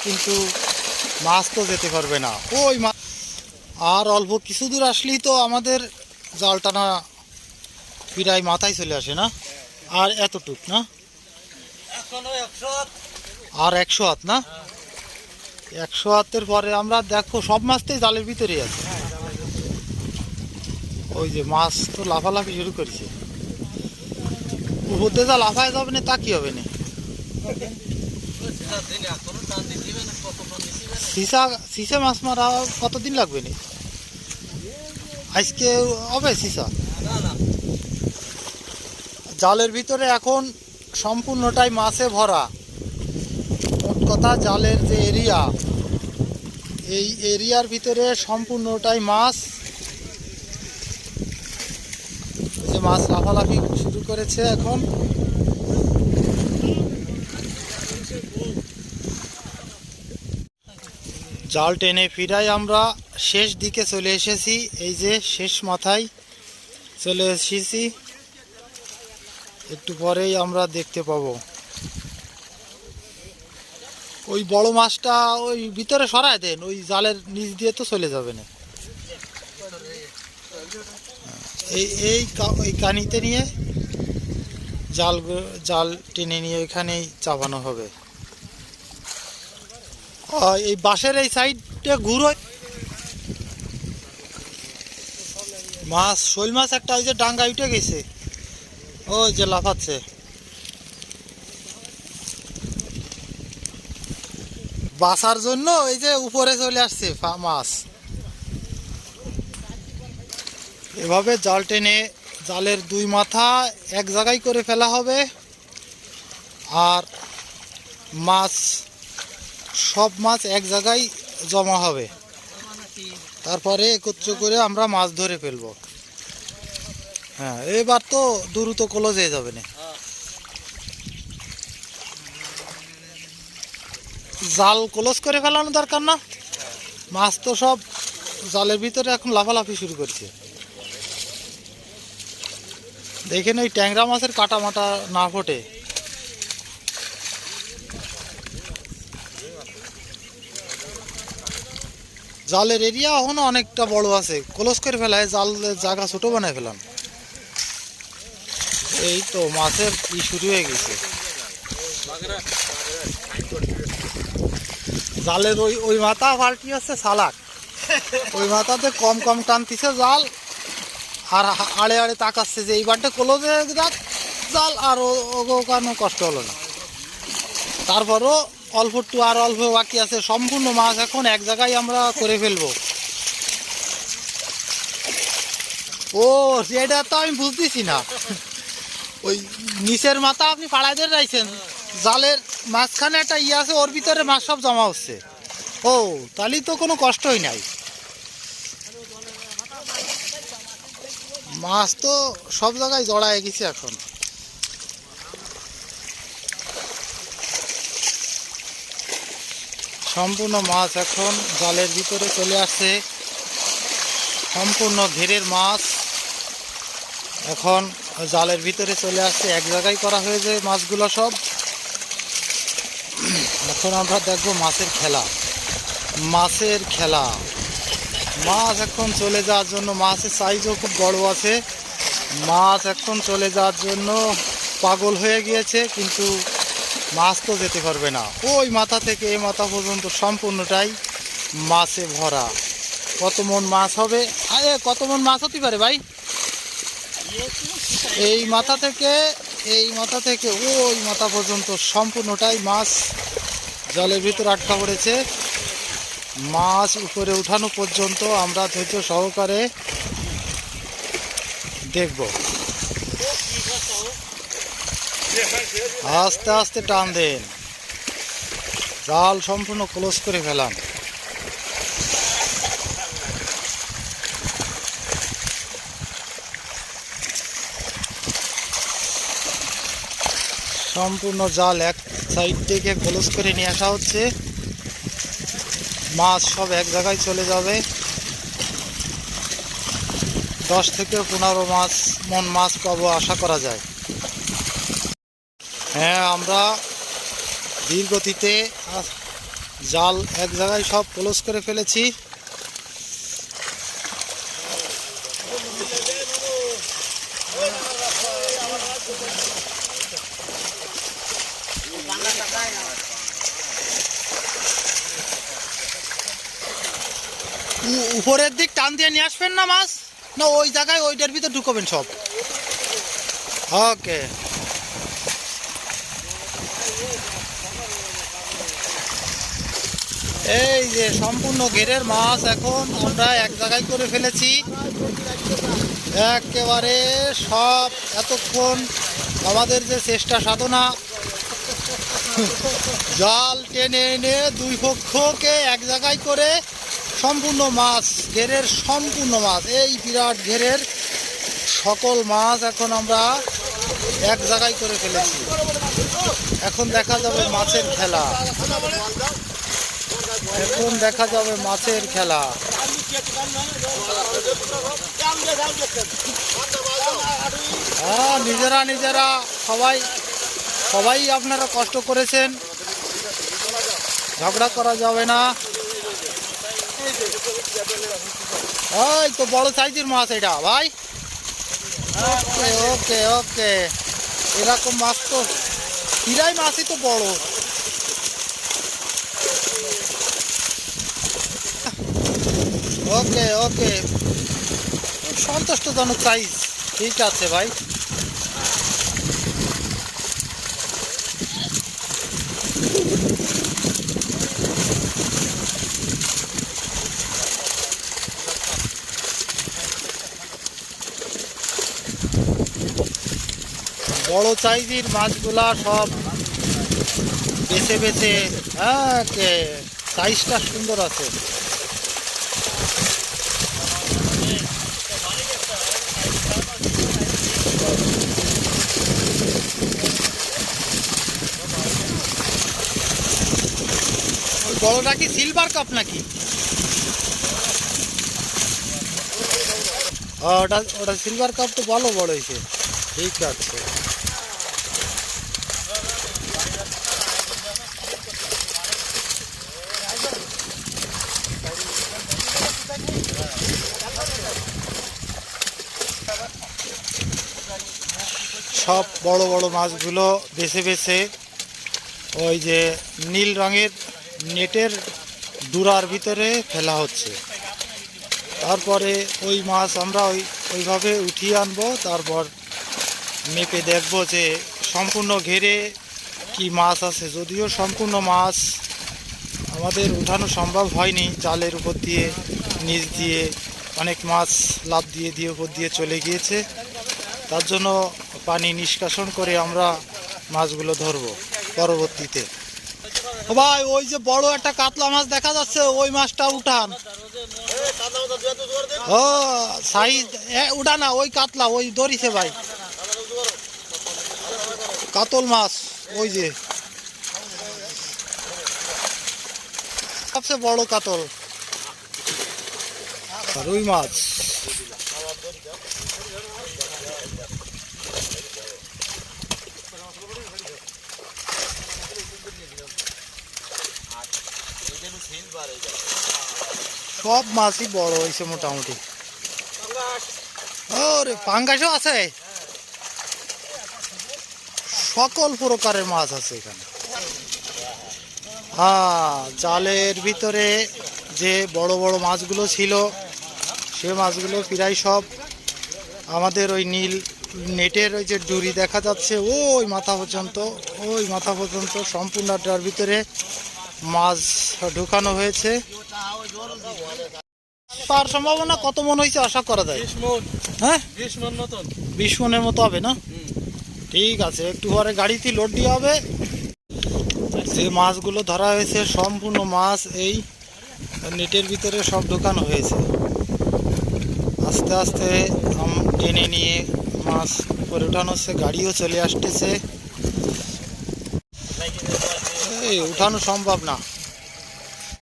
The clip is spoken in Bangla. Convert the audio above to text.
কিন্তু মাছ তো যেতে পারবে না। ওই মাছ আর অল্প কিছু দূর আসলেই তো আমাদের জাল টানা প্রায় মাথায় চলে আসে না? আর এতটুক না, আর 100 হাত না, 100 হাতের পরে আমরা দেখো সব মাছটাই জালের ভিতরেই আছে। ওই যে মাছ তো লাফালাফি শুরু করেছে, উপর দিয়ে যা লাফায় যাবে না তা কি হবে না? সিসা মাছ মারা কতদিন লাগবে না? আজকে হবে সিসা? জালের ভিতরে এখন সম্পূর্ণটাই মাছে ভরা। মোট কথা জালের যে এরিয়া, এই এরিয়ার ভিতরে সম্পূর্ণটাই মাছ। যে মাছ লাফালাফি শুরু করেছে এখন। জাল টেনে ফিরাই আমরা শেষ দিকে চলে এসেছি। এই যে শেষ মাথায় চলে এসেছি, একটু পরেই আমরা দেখতে পাবো। ওই বড় মাছটা ওই ভিতরে সরায় দেন, ওই জালের নিচ দিয়ে তো চলে যাবে না। এই কানিতে নিয়ে জাল টেনে নিয়ে ওইখানেই চাপানো হবে। এই বাঁশের এই সাইডে ঘুরো মাছ, শোল মাছ একটা ওই যে ডাঙ্গা উঠে গেছে, ওই যে লাফাচ্ছে। বাসার জন্য এই যে উপরে চলে আসছে মাছ। এভাবে জাল টেনে জালের দুই মাথা এক জায়গায় করে ফেলা হবে, আর মাছ সব মাছ এক জায়গায় জমা হবে। তারপরে একত্র করে আমরা মাছ ধরে ফেলবো। হ্যাঁ, এবার তো দ্রুত ক্লোজ হয়ে যাবে না। জাল ক্লোজ করে ফেলানো দরকার না, মাছ তো সব জালের ভিতরে এখন লাফালাফি শুরু করছে। দেখেন ওই ট্যাংরা মাছের কাটা মাটা না ফোটে। জালের এরিয়া এখনো অনেকটা বড় আছে, ক্লোজ করে ফেলায় জালের জায়গা ছোট বানায় ফেলাম। এই তো মাছের শুরু হয়ে গেছে। জালের ওই মাথা পাল্টি হচ্ছে সালাক, ওই মাথাতে কম কম টানতিছে জাল, আর আড়ে আড়ে তাকাচ্ছে যে এইবারটা ক্লোজ হয়ে যাক জাল, আর ওখানে কষ্ট হলো না। তারপরও অল্প একটু আর অল্প বাকি আছে, সম্পূর্ণ মাছ এখন এক জায়গায় আমরা করে ফেলবো। ও সেটা তো আমি বুঝতেছি না, ওই নিচের মাথা আপনি ফাড়াই দিয়ে রাখছেন, জালের মাঝখানে একটা ইয়ে আছে, ওর ভিতরে মাছ সব জমা হচ্ছে। ও তাহলে তো কোনো কষ্টই নাই, মাছ তো সব জায়গায় জড়ায় গেছে এখন। সম্পূর্ণ মাছ এখন জালের ভিতরে চলে আসছে, সম্পূর্ণ ঘেরের মাছ এখন জালের ভিতরে চলে আসছে, এক জায়গায় করা হয়েছে মাছগুলো সব। এখন আমরা দেখবো মাছের খেলা, মাছের খেলা। মাছ এখন চলে যাওয়ার জন্য, মাছের সাইজও খুব বড় আছে, মাছ এখন চলে যাওয়ার জন্য পাগল হয়ে গিয়েছে, কিন্তু মাছ তো যেতে পারবে না। ওই মাথা থেকে এই মাথা পর্যন্ত সম্পূর্ণটাই মাছে ভরা। কত মন মাছ হবে? আরে কত মন মাছ হতে পারে ভাই? এই মাথা থেকে ওই মাথা পর্যন্ত সম্পূর্ণটাই মাছ জলের ভিতর আটকা পড়েছে। মাছ উপরে উঠানো পর্যন্ত আমরা ধৈর্য সহকারে দেখব। আস্তে আস্তে টান দেন, জাল সম্পূর্ণ ক্লোজ করে ফেলাম। সম্পূর্ণ জাল এক সাইড থেকে ক্লোজ করে নিয়ে আসা হচ্ছে, মাছ সব এক জায়গায় চলে যাবে। 10 থেকে 15 মন মাছ পাবো আশা করা যায়। হ্যাঁ, আমরা ধীর গতিতে জাল এক জায়গায় সব ক্লোজ করে ফেলেছি। উপরের দিক টান দিয়ে নিয়ে আসবেন না মাছ, না ওই জায়গায় ওইটার ভিতর ঢুকবেন সব। ওকে, এই যে সম্পূর্ণ ঘেরের মাছ এখন আমরা এক জায়গায় করে ফেলেছি। একেবারে সব এতক্ষণ আমাদের যে চেষ্টা সাধনা, জাল টেনে এনে দুই পক্ষকে এক জায়গায় করে সম্পূর্ণ মাছ, ঘেরের সম্পূর্ণ মাছ, এই বিরাট ঘেরের সকল মাছ এখন আমরা এক জায়গায় করে ফেলেছি। এখন দেখা যাবে মাছের খেলা, এখন দেখা যাবে মাছের খেলা। হ্যাঁ, নিজেরা নিজেরা সবাই আপনারা কষ্ট করেছেন, ঝগড়া করা যাবে না। ওই তো বড় সাইজের মাছ এটা ভাই। ওকে ওকে ওকে, এরকম মাছ তো পিরাই মাছই তো বড়। ওকে ওকে, সন্তুষ্টজনক সাইজ, ঠিক আছে ভাই। বড় সাইজের মাছগুলা সব বেছে বেছে, সাইজটা সুন্দর আছে। বড়টা কি সিলভার কাপ নাকি? ওটা সিলভার কাপ তো ভালো বড় হয়েছে, ঠিক আছে। সব বড় বড় মাছগুলো বেছে বেছে ওই যে নীল রঙের নেটের ডুরার ভিতরে ফেলা হচ্ছে। তারপরে ওই মাছ আমরা ওইভাবে উঠিয়ে আনবো, তারপর মেপে দেখব যে সম্পূর্ণ ঘেরে কি মাছ আছে। যদিও সম্পূর্ণ মাছ আমাদের উঠানো সম্ভব হয়নি, জালের উপর দিয়ে নিচ দিয়ে অনেক মাছ লাফ দিয়ে উপর দিয়ে চলে গিয়েছে। তার জন্য পানি নিষ্কাশন করে আমরা মাছগুলো ধরবো পরবর্তীতে। ও ভাই, ওই যে বড় একটা কাতলা মাছ দেখা যাচ্ছে, ওই মাছটা উঠান। ও সাইজ উঠা না, ওই কাতলা, ওই ধরিছে ভাই, কাতল মাছ, ওই যে সবচেয়ে বড় কাতল, রুই মাছ। সব মাছই বড় হয়েছে মোটামুটি। ওরে পাঙ্গাসও আছে, সকল প্রকারের মাছ আছে এখানে। হ্যাঁ, জালের ভিতরে যে বড় বড় মাছগুলো ছিল সে মাছগুলো প্রায় সব আমাদের ওই নীল নেটের ওই যে ডুরি দেখা যাচ্ছে ওই মাথা পর্যন্ত সম্পূর্ণটার ভিতরে মাছ ঢুকানো হয়েছে। তার সম্ভাবনা কত মন হয়েছে আশা করা যায়? 20 মণ। হ্যাঁ, 20 মণ মতন। 20 মনের মতো হবে না? ঠিক আছে, একটু পরে গাড়িতে লোড দিয়ে হবে। যে মাছগুলো ধরা হয়েছে সম্পূর্ণ মাছ এই নেটের ভিতরে সব ঢোকানো হয়েছে। আস্তে আস্তে টেনে নিয়ে মাছ উপরে উঠানো হচ্ছে, গাড়িও চলে আসতেছে। এই উঠানো সম্ভব না।